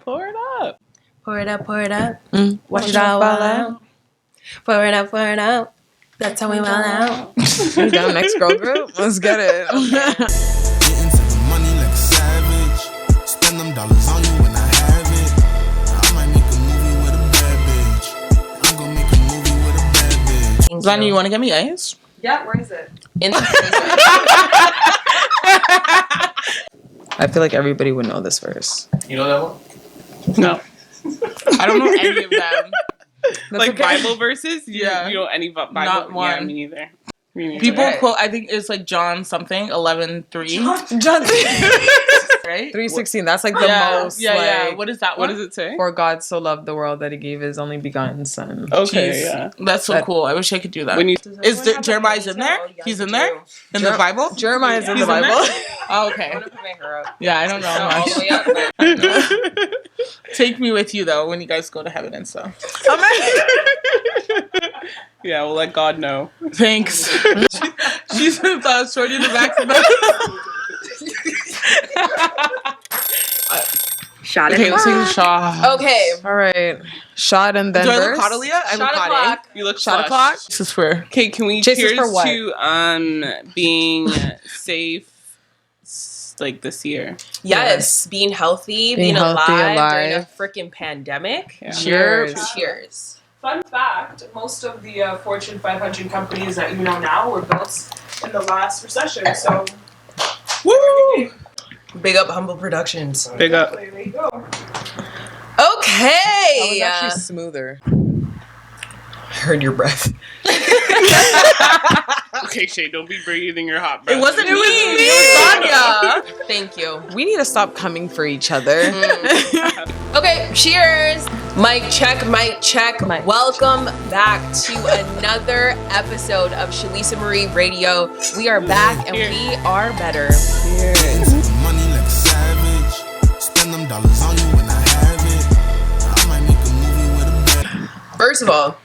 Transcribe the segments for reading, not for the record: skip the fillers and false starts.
Pour it up. Pour it up, pour it up. Watch it all fall out. Pour it up, pour it up. That's how we wild out. You done next girl group? Let's get it. Get into the money like a savage. Spend them dollars on you when I have it. I might make a movie with a bad bitch. I'm gonna make a movie with a bad bitch. Xania, you want to get me ice? Yeah, where is it? In the I feel like everybody would know this verse. You know that one? No. I don't know any of them. Like okay. Bible verses? Yeah. You know any Bible? Not one. Yeah, me neither. People quote, I think it's like John something, 11:3. John Right? 3:16. That's like the most. Yeah. Like, What is that What one? does it say? For God so loved the world that he gave his only begotten son. Okay, Jeez. yeah. That's so That- cool. I wish I could do that. When you Is there, Jeremiah's in there? He's in there? In the Bible? Jeremiah's in He's the in Bible. there? Oh, okay. Yeah, I don't know all the much. way up. I don't know. Take me with you, though, when you guys go to heaven and stuff. Yeah, we'll let God know. Thanks. She's shorty in the back. Shot Okay, let's sing the shot. Okay. All right. Shot and then Do I verse. look hot, Aliyah? I look Shot hot, o'clock. You look Shot flushed. o'clock? This is for... Okay, can we Cheers cheers for what? to being safe like this year? Yes, being healthy, being healthy, alive during a alive. freaking pandemic. Yeah. Cheers. Cheers. Fun fact, most of the Fortune 500 companies that you know now were built in the last recession, so... Woo! Big up Humble Productions. Big up. There you go. That was Okay. actually smoother. Heard your breath. Okay, Shae, don't be breathing your hot breath. It wasn't me. It was Xania. Thank you. We need to stop coming for each other. Okay, cheers. Mic check, mic check. Mic Welcome back to another episode of Shalisa Marie Radio. We are back and we are better. Get into the money like a savage. Spend them dollars on you when I have it. I might make a movie with a bad. First of all,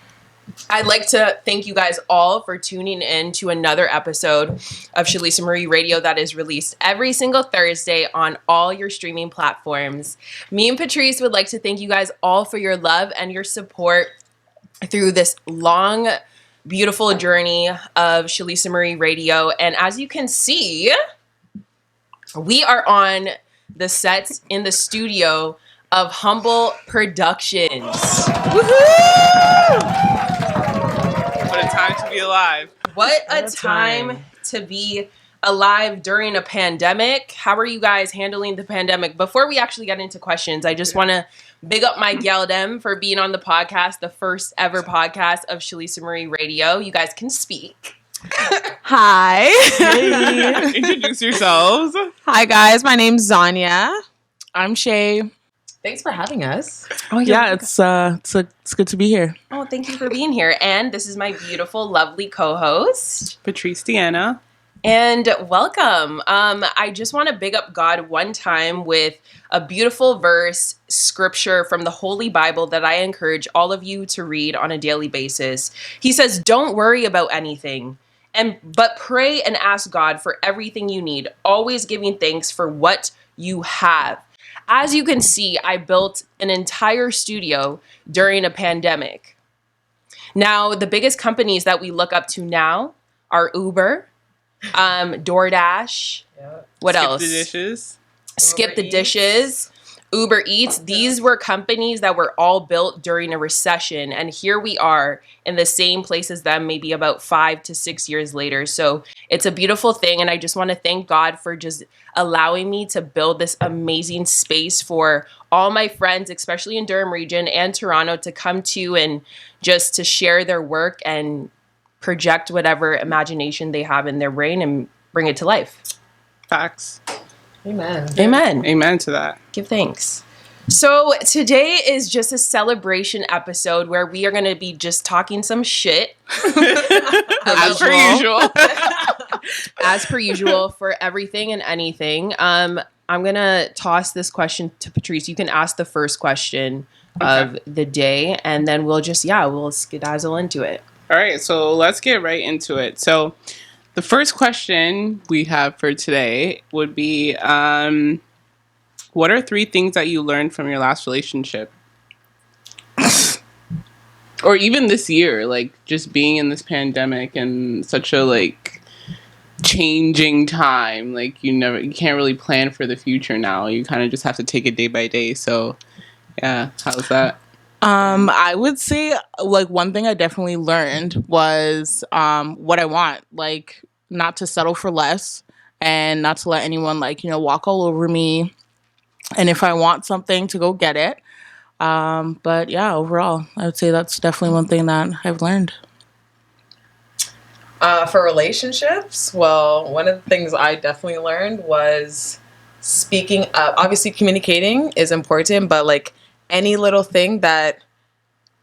I'd like to thank you guys all for tuning in to another episode of Shalisa Marie Radio that is released every single Thursday on all your streaming platforms. Me and Patrice would like to thank you guys all for your love and your support through this long, beautiful journey of Shalisa Marie Radio. And as you can see, we are on the sets in the studio of Humble Productions. Woohoo! What a time to be alive. What a time to be alive during a pandemic. How are you guys handling the pandemic? Before we actually get into questions, I just want to big up my gal dem for being on the podcast, the first ever podcast of Shalisa Marie Radio. You guys can speak. Hi. Introduce yourselves. Hi, guys. My name's Xania. I'm Shae. Thanks for having us. Oh, yeah, it's good to be here. Oh, thank you for being here. And this is my beautiful, lovely co-host. Patrice Deanna. And welcome. I just want to big up God one time with a beautiful verse, scripture from the Holy Bible that I encourage all of you to read on a daily basis. He says, "Don't worry about anything, but pray and ask God for everything you need, always giving thanks for what you have." As you can see, I built an entire studio during a pandemic. Now, the biggest companies that we look up to now are Uber, DoorDash, what else? Skip the dishes. Skip the Dishes, Uber Eats. These were companies that were all built during a recession. And here we are in the same place as them, maybe about 5 to 6 years later. So it's a beautiful thing. And I just want to thank God for just allowing me to build this amazing space for all my friends, especially in Durham region and Toronto, to come to and just to share their work and project whatever imagination they have in their brain and bring it to life. Facts. Amen. Amen. Amen to that. Give thanks. So today is just a celebration episode where we are going to be just talking some shit. As per usual. As per usual for everything and anything. I'm going to toss this question to Patrice. You can ask the first question of the day and then we'll skedazzle into it. All right, so let's get right into it. So the first question we have for today would be, What are 3 things that you learned from your last relationship? Or even this year, like just being in this pandemic and such a like changing time. Like you can't really plan for the future now. You kind of just have to take it day by day. So yeah, how's that? I would say like one thing I definitely learned was what I want, like not to settle for less and not to let anyone like, walk all over me. And if I want something, to go get it. But yeah, overall, I would say that's definitely one thing that I've learned. For relationships, well, one of the things I definitely learned was speaking up. Obviously, communicating is important, but like any little thing that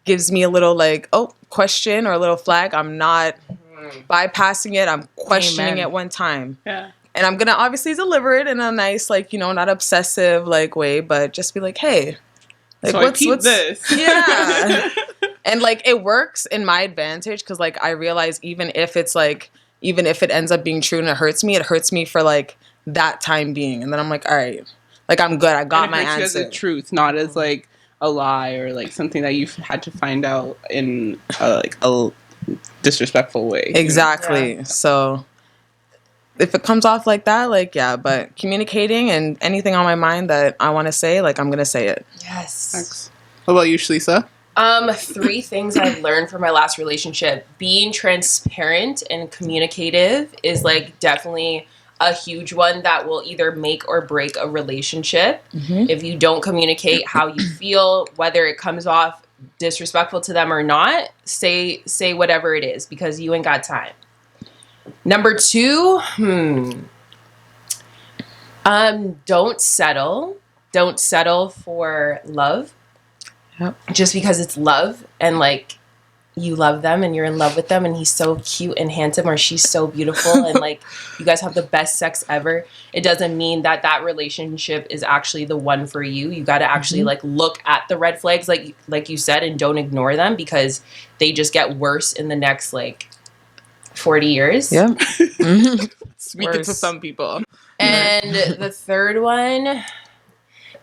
gives me a little like, question or a little flag, I'm not bypassing it. I'm questioning Amen. it one time. Yeah. And I'm going to obviously deliver it in a nice, like, not obsessive like way, but just be like, hey, like, So what's this? Yeah. And like it works in my advantage because like I realize even if it ends up being true and it hurts me for like that time being. And then I'm like, all right, like I'm good. I got my answer. As the truth, not as like a lie or like something that you've had to find out in like a disrespectful way. Exactly. Yeah. So if it comes off like that, like, yeah, but communicating and anything on my mind that I want to say, like, I'm going to say it. Yes. Thanks. What about you, Shlisa? 3 things I've learned from my last relationship. Being transparent and communicative is like definitely a huge one that will either make or break a relationship. Mm-hmm. If you don't communicate how you feel, whether it comes off disrespectful to them or not, say whatever it is because you ain't got time. Number 2, don't settle. Don't settle for love. Yep. Just because it's love and like you love them and you're in love with them and he's so cute and handsome or she's so beautiful and like you guys have the best sex ever. It doesn't mean that relationship is actually the one for you. You got to actually like look at the red flags like you said and don't ignore them because they just get worse in the next like 40 years. Yeah. Speaking to some people. And the 3rd one,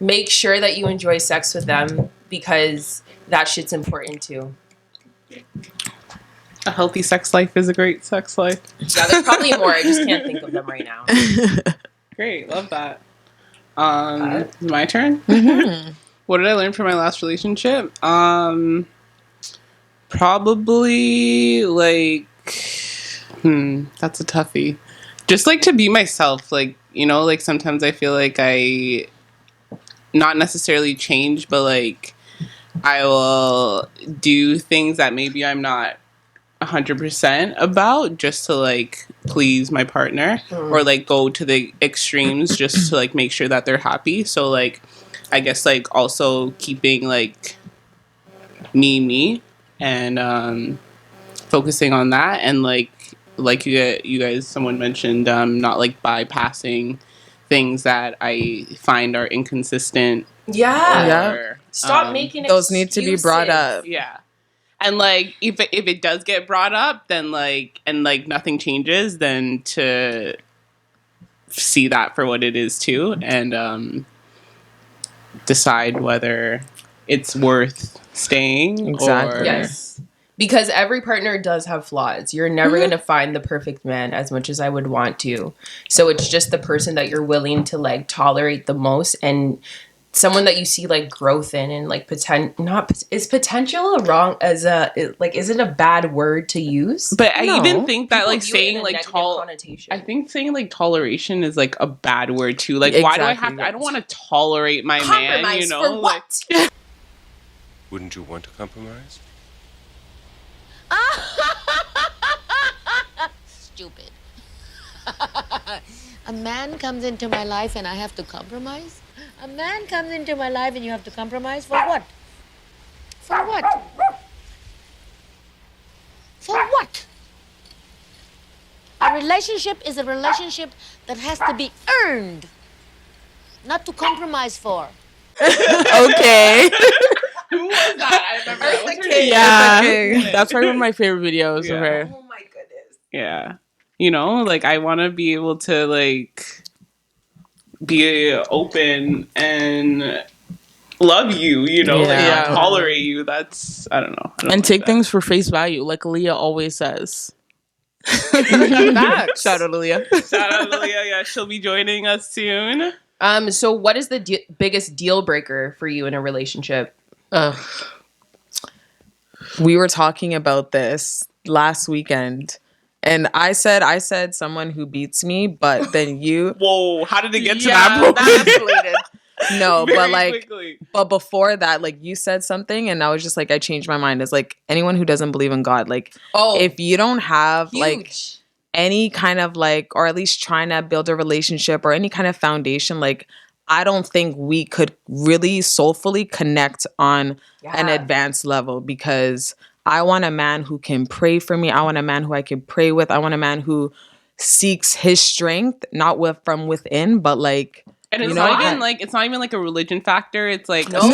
make sure that you enjoy sex with them because that shit's important too. A healthy sex life is a great sex life. Yeah, there's probably more. I just can't think of them right now. Great, love that. My turn? Mm-hmm. What did I learn from my last relationship? Probably like that's a toughie. Just like to be myself, like, like sometimes I feel like I not necessarily change, but like I will do things that maybe I'm not 100% about just to like please my partner or like go to the extremes just to like make sure that they're happy. So like I guess like also keeping like me and focusing on that and like you guys someone mentioned not like bypassing things that I find are inconsistent. Yeah. Or, Stop making those need to be brought up. Yeah. And like if it does get brought up, then like and like nothing changes, then to see that for what it is too, and decide whether it's worth staying. Exactly. Or Yes. Because every partner does have flaws. You're never going to find the perfect man as much as I would want to. So it's just the person that you're willing to like tolerate the most and someone that you see like growth in and like is potential wrong as is it a bad word to use? But I No. even think that People like view it in saying a like negative connotation. I think saying like toleration is like a bad word too. Like why do I have to, I don't want to tolerate my man, Compromise for like what? Wouldn't you want to compromise? Stupid. A man comes into my life and I have to compromise? A man comes into my life and you have to compromise? For what? For what? For what? A relationship is a relationship that has to be earned, not to compromise for. Okay. who was that? I remember that. What's her name? Yeah. That's probably one of my favorite videos Yeah. of her. Oh my goodness. Yeah. Like I want to be able to like be open and love you, like Yeah. not tolerate you. That's I don't know. I don't And like take that. things for face value, like Aliyah always says. Facts. Shout out Aliyah. Shout out to Leah. Yeah, she'll be joining us soon. So what is the biggest deal breaker for you in a relationship? We were talking about this last weekend, and I said someone who beats me, but then you Whoa, how did it get to Yeah, that point? that escalated. no, Very but like quickly. but before that, like you said something, and I was just like I changed my mind. It's like anyone who doesn't believe in God, like Oh, if you don't have like huge. any kind of like, or at least trying to build a relationship or any kind of foundation, like I don't think we could really soulfully connect on an Yeah. advanced level, because I want a man who can pray for me. I want a man who I can pray with. I want a man who seeks his strength, not from within, but like, And it's you know, not even like a religion factor. It's like No. a no.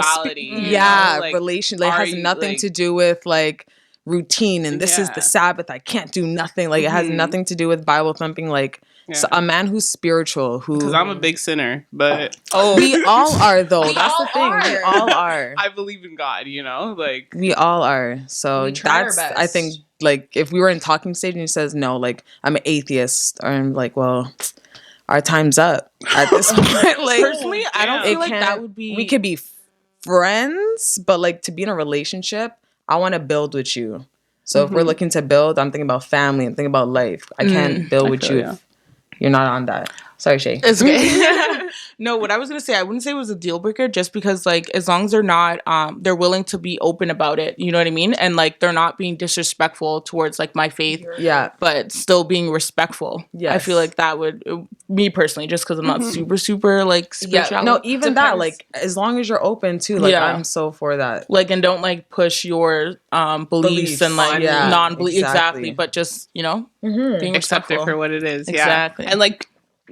spirituality. Yeah, Like, relation. Like, it are has you, nothing like- to do with like routine and this is Yeah. the Sabbath. I can't do nothing. Like, it has Mhm. nothing to do with Bible thumping. Like, so Yeah. a man who's spiritual, who Because I'm a big sinner, but we all are though. We That's all the thing. We are. all are. I believe in God. Like We all are. So We try our that's best. I think like if we were in talking stage and he says no, like I'm an atheist, or I'm like, well, our time's up at this point. Like Personally, I don't Damn. feel like can't- that would be. we could be friends, but like to be in a relationship, I want to build with you. So if we're looking to build, I'm thinking about family. I'm thinking about life. I can't build I with feel you ya. if you're not on that. Sorry, Shae. It's okay. No, what I was gonna say, I wouldn't say it was a deal breaker, just because like as long as they're not, they're willing to be open about it. You know what I mean? And like they're not being disrespectful towards like my faith, Yeah. but still being respectful. I Yes. feel like that would me personally, just because I'm not super like spiritual. No, even that, Depends. like as long as you're open too, like Yeah. I'm so for that. Like, and don't like push your beliefs Beliefs. and like Yeah, non-belief exactly. exactly, but just being accept it respectful. for what it is. Exactly. Yeah. And like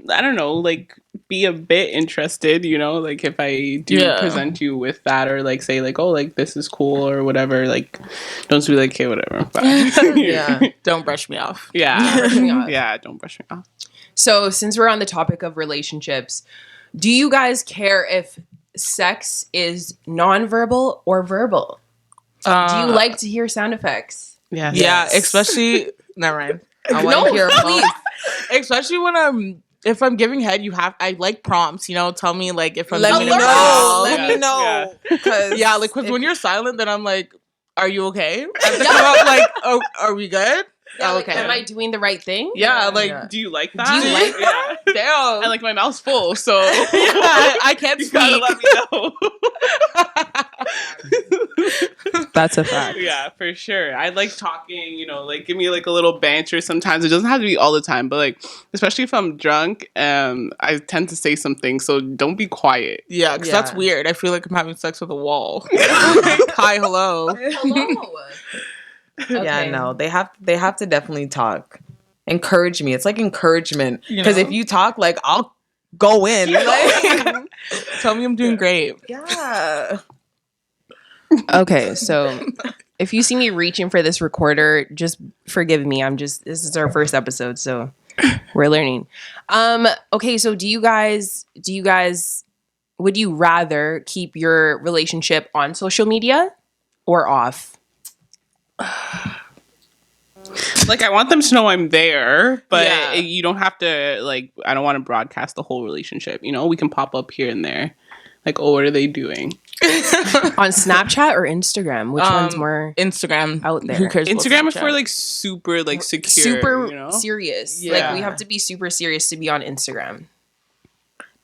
I don't know, like be a bit interested, like if I do Yeah. present you with that, or like say like, oh, like this is cool or whatever, like don't just be like, okay, whatever. Bye. Yeah. Don't brush me off. Yeah. Brush me off. Yeah, don't brush me off. So since we're on the topic of relationships, do you guys care if sex is nonverbal or verbal? Do you like to hear sound effects? Yeah. Yeah, especially. Never mind. I want to hear please. Especially when if I'm giving head, I like prompts. Tell me like if I'm Let giving me a know. call. Let me know. Because Yeah, like because when you're silent, then I'm like, "Are you okay?" I have to come up like, "Oh, are we good?" Yeah, Oh, like, okay. am I doing the right thing? Yeah, like Yeah. Do you like that? Do you like that? Yeah. damn. And like my mouth's full, so I can't you gotta speak. let me know. that's a fact. Yeah, for sure. I like talking, like give me like a little banter sometimes. It doesn't have to be all the time, but like especially if I'm drunk, I tend to say something, so don't be quiet. Yeah, because that's Yeah. weird. I feel like I'm having sex with a wall. Hi, hello. Hello. Yeah, Okay. no, they have to definitely talk. Encourage me. It's like encouragement. You Because know? if you talk, like I'll go in. Like, Tell me I'm doing great. yeah. Okay, so if you see me reaching for this recorder, just forgive me. This is our first episode, so we're learning. Okay, so do you guys would you rather keep your relationship on social media or off? Like I want them to know I'm there, but Yeah. you don't have to like. I don't want to broadcast the whole relationship. We can pop up here and there. Like, oh, what are they doing? On Snapchat or Instagram? Which one's more Instagram out there? Who cares? about Instagram is for Snapchat? like super like secure, super serious? Like Yeah. we have to be super serious to be on Instagram.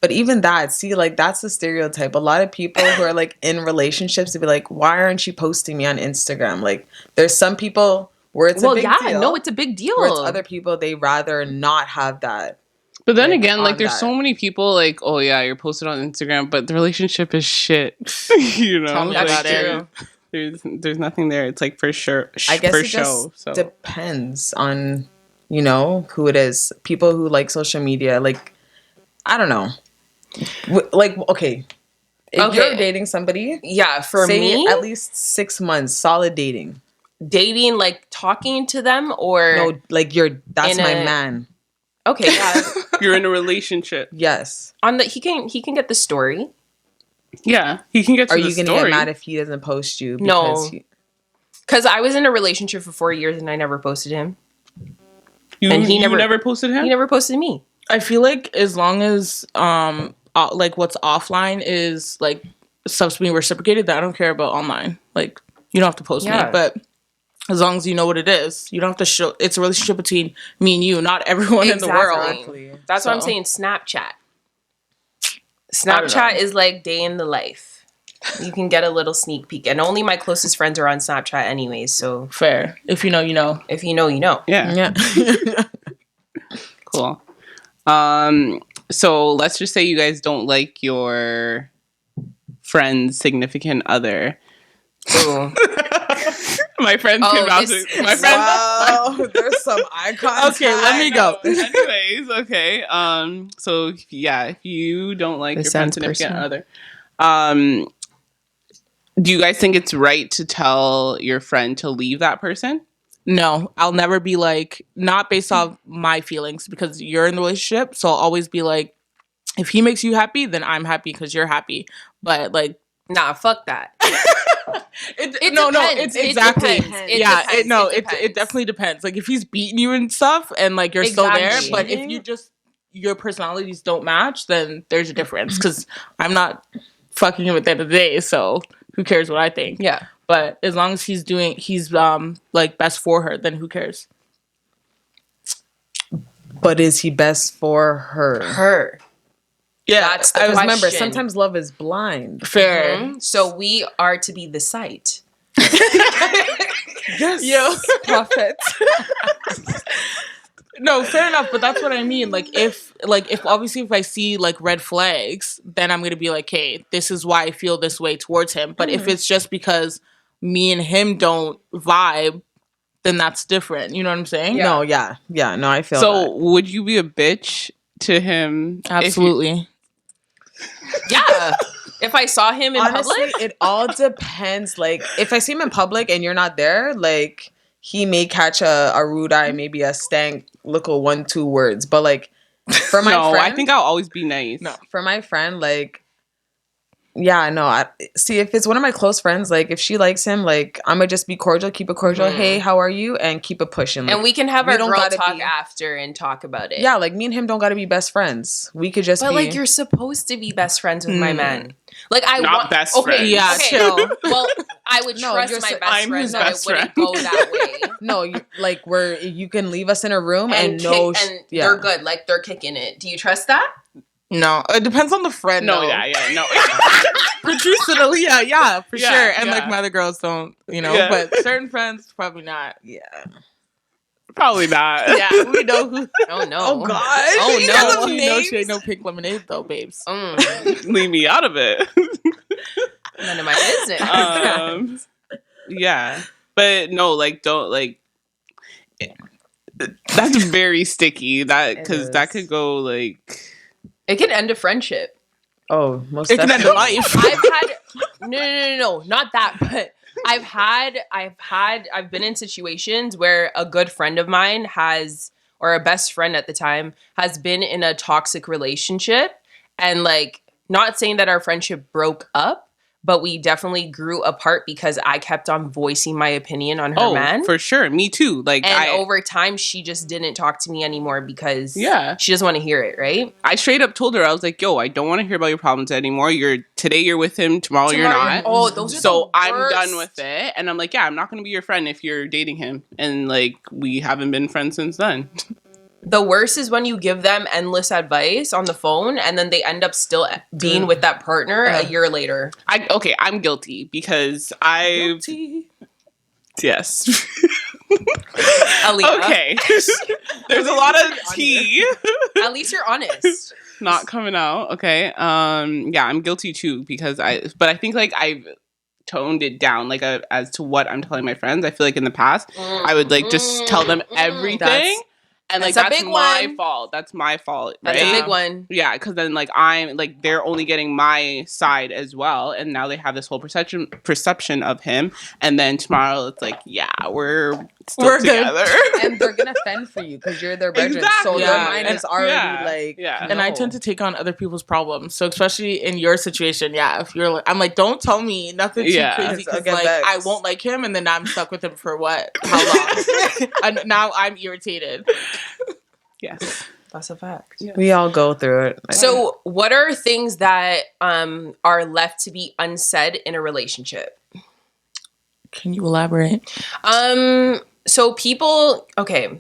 But even that, see, like that's the stereotype. A lot of people who are like in relationships to be like, why aren't you posting me on Instagram? Like, there's some people where it's a big deal. no, it's a big deal. where it's other people they rather not have that. But then Like, again, on like there's that. so many people like, oh yeah, you're posted on Instagram, but the relationship is shit. Tell me Like, about true. There's nothing there. It's like for sure, I guess for it show. just So depends on, who it is. People who like social media, like, I don't know. Like, okay. If Okay. you're dating somebody, Yeah, for say me, at least 6 months, solid dating. dating, like talking to them or No, like that's In my a- man. Okay, yeah. You're in a relationship. Yes. He can get the story. Yeah, he can get to Are the you gonna story. get mad if he doesn't post you? No. Because I was in a relationship for 4 years and I never posted him. And he never posted him? He never posted me. I feel like as long as like what's offline is like stuff's being reciprocated, that I don't care about online. Like you don't have to post me, but as long as you know what it is, you don't have to show. It's a relationship between me and you, not everyone in the world. That's what I'm saying. Snapchat is like day in the life. You can get a little sneak peek, and only my closest friends are on Snapchat anyways. So fair. If you know, you know. If you know, you know. Yeah. Cool. So let's just say you guys don't like your friend's significant other. Ooh. My friends can vouch. My friends. Wow, there's some eye contact. Okay, let me go. Anyways, okay. So yeah, if you don't like your friend's significant other, do you guys think it's right to tell your friend to leave that person? No, I'll never be like, not based off my feelings because you're in the relationship. So I'll always be like, if he makes you happy, then I'm happy because you're happy. But like, nah, fuck that. It depends. It definitely depends. Like if he's beating you and stuff and like you're still there, but if you just, your personalities don't match, then there's a difference because I'm not fucking him at the end of the day. So who cares what I think? Yeah. But as long as he's like best for her, then who cares? But is he best for her? Her. Yeah, that's the question. Remember, sometimes love is blind. Fair. Mm-hmm. So we are to be the sight. Yes. Yo, prophet. No, fair enough, but that's what I mean. Like if obviously if I see like red flags, then I'm gonna be like, hey, this is why I feel this way towards him. But if it's just because me and him don't vibe, then that's different. You know what I'm saying? Yeah. No, yeah. No, I feel so. that. Would you be a bitch to him? Absolutely. Yeah. If I saw him in public, it all depends. Like if I see him in public and you're not there, like he may catch a rude eye, maybe a stank little 1-2 words. But like for my friend, I think I'll always be nice. No, for my friend, like. Yeah, no. See, if it's one of my close friends, like if she likes him, like I'm gonna just be cordial, keep it cordial. Hey, how are you? And keep it pushing. Like, and we can have our girl talk after and talk about it. Yeah, like me and him don't gotta be best friends. We could just. But like you're supposed to be best friends with my man. Like I want best okay, friends. Yeah, chill. Well, I would trust my best I'm friend his that best it wouldn't friend. go that way. No, like where you can leave us in a room and they're good. Like they're kicking it. Do you trust that? No, it depends on the friend. No, though. no. Patrice and Aliyah, yeah, for Yeah, sure. And yeah. like my other girls don't, Yeah. but certain friends probably not. Yeah. Probably not. Yeah, we know who. Oh no. Oh gosh. Oh You no. know she ain't no pink lemonade though, babes. Leave me out of it. None of my business. Yeah, but no, like don't like. That's very sticky. That because that could go like. It can end a friendship. Oh, most It can end a definitely. life. I've had no, not that, but I've been in situations where a good friend of mine has, or a best friend at the time, has been in a toxic relationship, and like, not saying that our friendship broke up, but we definitely grew apart because I kept on voicing my opinion on her man. For sure. Me too. Like, and over time, she just didn't talk to me anymore because she doesn't want to hear it, right? I straight up told her, I was like, yo, I don't want to hear about your problems anymore. Today you're with him, tomorrow you're not. Oh, those are so the I'm worst. done with it. And I'm like, yeah, I'm not going to be your friend if you're dating him. And like, we haven't been friends since then. The worst is when you give them endless advice on the phone and then they end up still being with that partner a year later. I'm guilty because Yes. Aliyah. Okay. There's a lot of tea. At least you're honest. Not coming out. Okay. Yeah, I'm guilty too because but I think like I've toned it down like as to what I'm telling my friends. I feel like in the past I would like just tell them everything. And like that's my fault. That's my fault. Right? That's a big one. Yeah, because then like I'm like they're only getting my side as well, and now they have this whole perception of him. And then tomorrow it's like, yeah, we're still We're good. together. And they're gonna fend for you because you're their brethren. So Exactly. their Yeah. mind And- is already yeah. And I no. tend to take on other people's problems. So especially in your situation, yeah. If you're like, I'm like, don't tell me nothing too Yeah. crazy I'll because get like vexed. I won't like him, and then I'm stuck with him for what? How long? And now I'm irritated. Yes. That's a fact. We all go through it. So, what are things that are left to be unsaid in a relationship? Can you elaborate? So people, okay,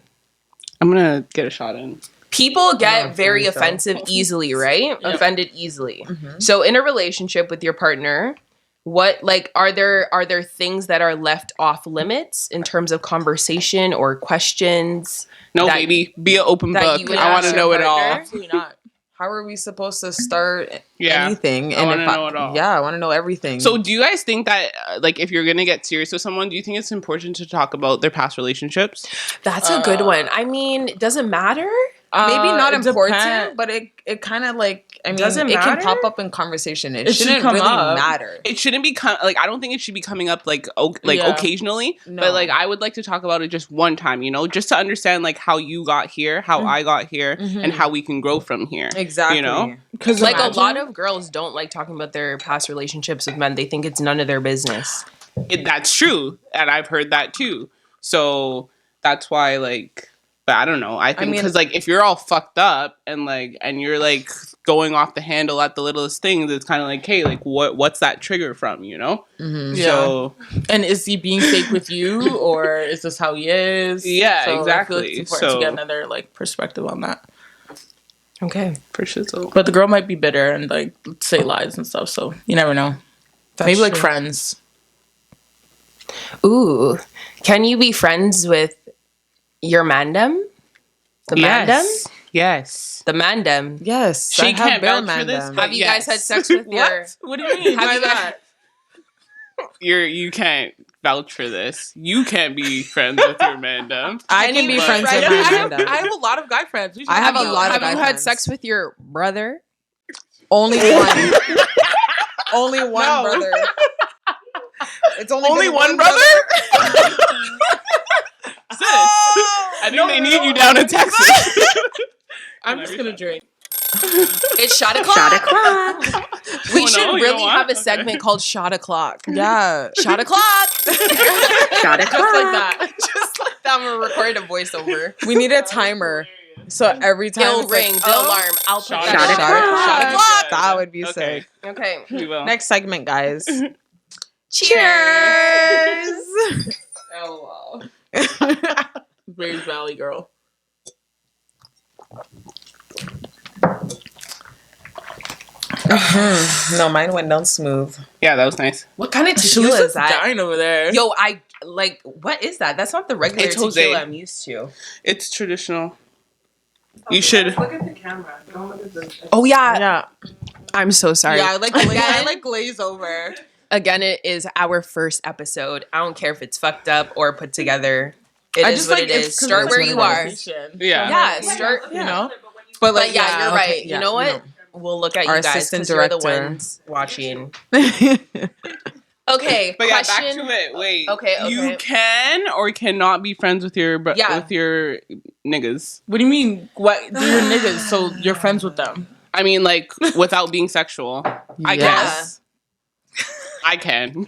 I'm gonna get a shot in. people No, get very please don't. offensive easily, right? Yep. Offended easily. Mhm. So, in a relationship with your partner, what like are there things that are left off limits in terms of conversation or questions? No, That- baby, be an open that book. you would I want to ask know your it all. partner? Absolutely not. How are we supposed to start Yeah. anything? I wanna know it all. Yeah, I want to know everything. So, do you guys think that, like, if you're gonna get serious with someone, do you think it's important to talk about their past relationships? That's a good one. I mean, does it matter? maybe not it important, depend- but it kind of like I mean Does it it can matter? pop up in conversation. It It should shouldn't come really up. matter. It shouldn't be like I don't think it should be coming up like Yeah. occasionally, No. but like I would like to talk about it just one time, you know, just to understand like how you got here, how I got here, and how we can grow from here. Exactly. You know? Because Like a lot of girls don't like talking about their past relationships with men. They think it's none of their business. That's true, and I've heard that too. So that's why, like, but I don't know. I think mean- because like if you're all fucked up and you're like going off the handle at the littlest things, it's kind of like, hey, like what's that trigger from? You know? Mhm. Yeah. So And is he being fake with you, or is this how he is? Yeah, I feel like exactly. it's important So- to get another like perspective on that. Okay. for shizzle. But the girl might be bitter and like say lies and stuff. So you never know. Maybe like true. friends. Ooh. Can you be friends with your mandem? The mandem? Yes. Yes. The mandem. Yes, She I have can't bare vouch for this, mandem. but Have you guys had yes. sex with your... What do you mean Have by you guys- that? You can't vouch for this. You can't be friends with your mandem. I can be friends with I my have, mandem. I have a lot of guy friends. We should I have a you- lot of Have guy you had friends. sex with your brother? Only one. Only one No. brother. It's only Only been one brother? Sis, I think they need you down in Texas. I'm just gonna drink. It's shot o'clock. We Oh, should no, you really don't want? have a segment called Shot O'Clock. Yeah. Shot o'clock. Shot Just like that. Just like that. We're recording a voiceover. We need a timer. So every time It'll it's like, ring the alarm. I'll put Shot that o'clock. in. Shot Shot o'clock. That would be Okay. sick. Okay. We will. Next segment, guys. Cheers. Oh Graves Valley girl. No, mine went down smooth. Yeah, that was nice. What kind of tequila is Shalisa's that? dying over there. Yo, I like. What is that? That's not the regular It's Jose. tequila I'm used to. It's traditional. You should. Look at the camera. Don't look at the. Oh yeah. Yeah. I'm so sorry. Yeah, I like glaze over. Again, it is our first episode. I don't care if it's fucked up or put together. It I is just what like it is. Start where you are. Yeah. Yeah, start. You know, But like, yeah, yeah, you're okay, right. yeah, You know what? no. We'll look at Our you guys assistant because you're the director. ones watching. Okay, But yeah, question. back to it. Wait. Okay. You can or cannot be friends with your Yeah. with your niggas. what do you mean? What? They're your niggas, so you're friends with them. I mean, like without being sexual. I Yes. guess I can.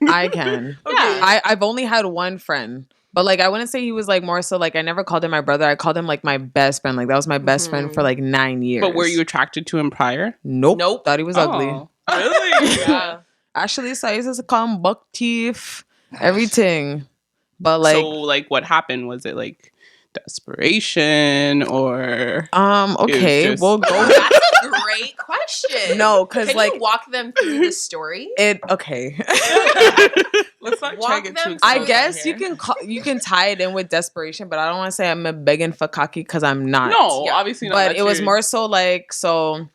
I can. Yeah. I've only had one friend. But like I wouldn't say he was like more so like I never called him my brother. I called him like my best friend. Like that was my best friend for like 9 years. But were you attracted to him prior? Nope. Nope. Thought he was ugly. Oh. Really? Yeah. Actually, so I used to call him buck teeth, everything. But like, so, like, what happened? Was it like desperation or? okay, just- we'll go. That's a great question. No, because Can like you walk them through the story? it. Okay, Let's not Walk try to get them too. I through excited guess here. you can tie it in with desperation, but I don't want to say I'm a begging for cocky because I'm not. No, Yeah. obviously not. but That's it was your- more so like so.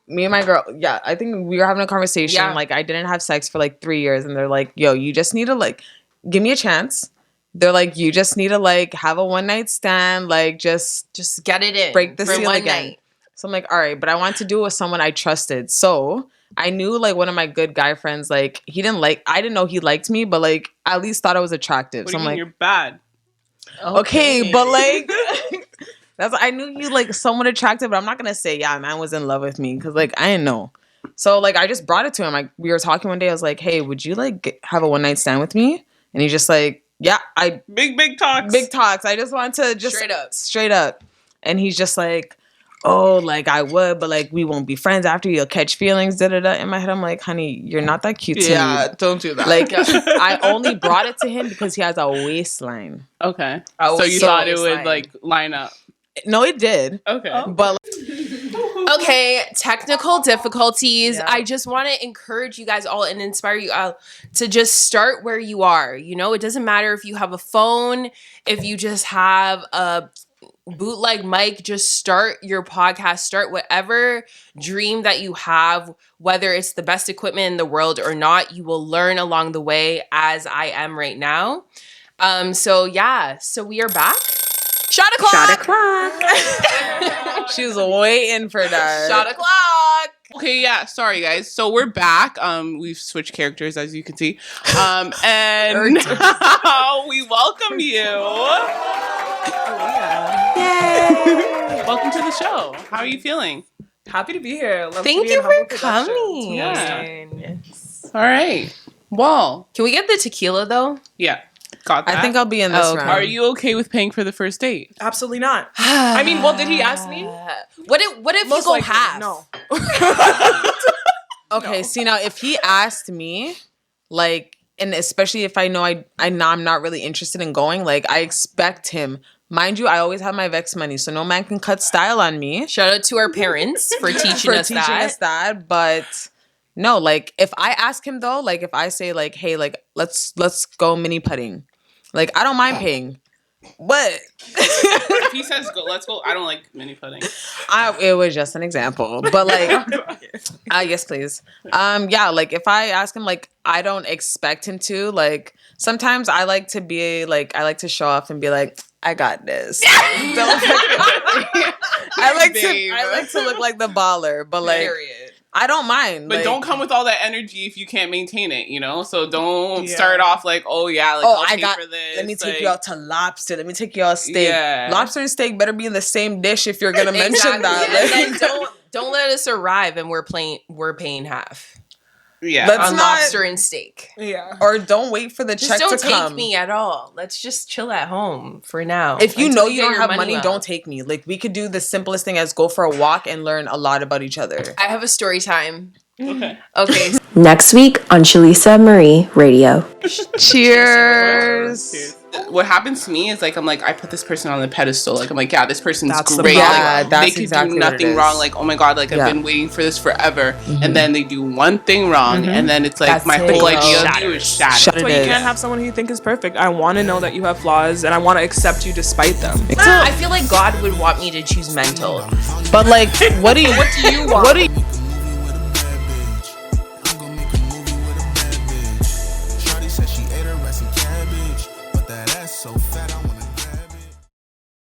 Me and my girl, yeah, I think we were having a conversation. Yeah. Like I didn't have sex for like 3 years, and they're like, "Yo, you just need to like give me a chance." They're like, "You just need to like have a one night stand, like just." Just get it in. Break the for seal one again. night. So I'm like, all right, but I want to do it with someone I trusted. So I knew like one of my good guy friends, like I didn't know he liked me, but like at least thought I was attractive. What So do I'm you mean like, you're bad? okay, but like I knew he like somewhat attractive, but I'm not gonna say yeah, man was in love with me because like I didn't know. So like I just brought it to him. Like we were talking one day, I was like, hey, would you like have a one night stand with me? And he's just like, yeah, big talks. Big talks. I just want to just straight up. And he's just like, oh, like I would, but like we won't be friends after. You'll catch feelings. Da da da. In my head, I'm like, honey, you're not that cute to me. Yeah, don't do that. Like I only brought it to him because he has a waistline. Okay. Oh, so you thought it would like line up. No, it did. Okay. But Okay, technical difficulties. Yeah. I just want to encourage you guys all and inspire you all to just start where you are. You know, it doesn't matter if you have a phone, if you just have a bootleg mic, just start your podcast, start whatever dream that you have, whether it's the best equipment in the world or not. You will learn along the way, as I am right now. So we are back. Shot o'clock. she was waiting for that. Shot o'clock. Okay, yeah, sorry guys. So we're back. We've switched characters as you can see. And we welcome you. Yay! Welcome to the show. How are you feeling? Happy to be here. Love Thank to be you in Humble for Productions. coming. Yeah. All right. Well, Can we get the tequila though? yeah. Got that. I think I'll be in this Oh, okay. round. Are you okay with paying for the first date? Absolutely not. I mean, well, did he ask me? What if you Most go likely, half? No. Okay, see now if he asked me, like, and especially if I know I'm not really interested in going, like I expect him. Mind you, I always have my Vex money, so no man can cut style on me. Shout out to our parents for teaching us that. But no, like if I ask him though, like if I say like, hey, like let's go mini putting, like I don't mind paying. But If he says go, let's go. I don't like mini pudding. it was just an example. But like yes, please. Yeah, like if I ask him, like I don't expect him to. Like sometimes I like to be like I like to show off and be like, I got this. I like to look like the baller, but like I don't mind. But like, don't come with all that energy if you can't maintain it, you know? So don't start off like, oh yeah, like I'll pay for this. Let me take like, you out to lobster. Let me take you out steak. Yeah. Lobster and steak better be in the same dish if you're gonna mention that. And then don't let us arrive and we're paying half. Yeah. Let's on not- lobster and steak. Yeah. Or don't wait for the Just check don't to take come. me at all. Let's just chill at home for now. If you until know you don't get have your money, well. don't take me. Like we could do the simplest thing as go for a walk and learn a lot about each other. I have a story time. Okay. Okay. Next week on Shalisa Marie Radio. Cheers. What happens to me is like I'm like I put this person on the pedestal. Like I'm like, yeah, this person's That's the great. problem. Yeah, Like, that's they could exactly do what it nothing is. wrong. Like, oh my god, like Yeah. I've been waiting for this forever. And then they do one thing wrong, and then it's like That's my it. whole idea of Shatters. you is shattered. Shut That's it why you is. can't have someone who you think is perfect. I want to know that you have flaws, and I want to accept you despite them. I feel like God would want me to choose mental. But like, what do you want? What do you? Shawty said she ate her rice and cabbage, but that ass so fat.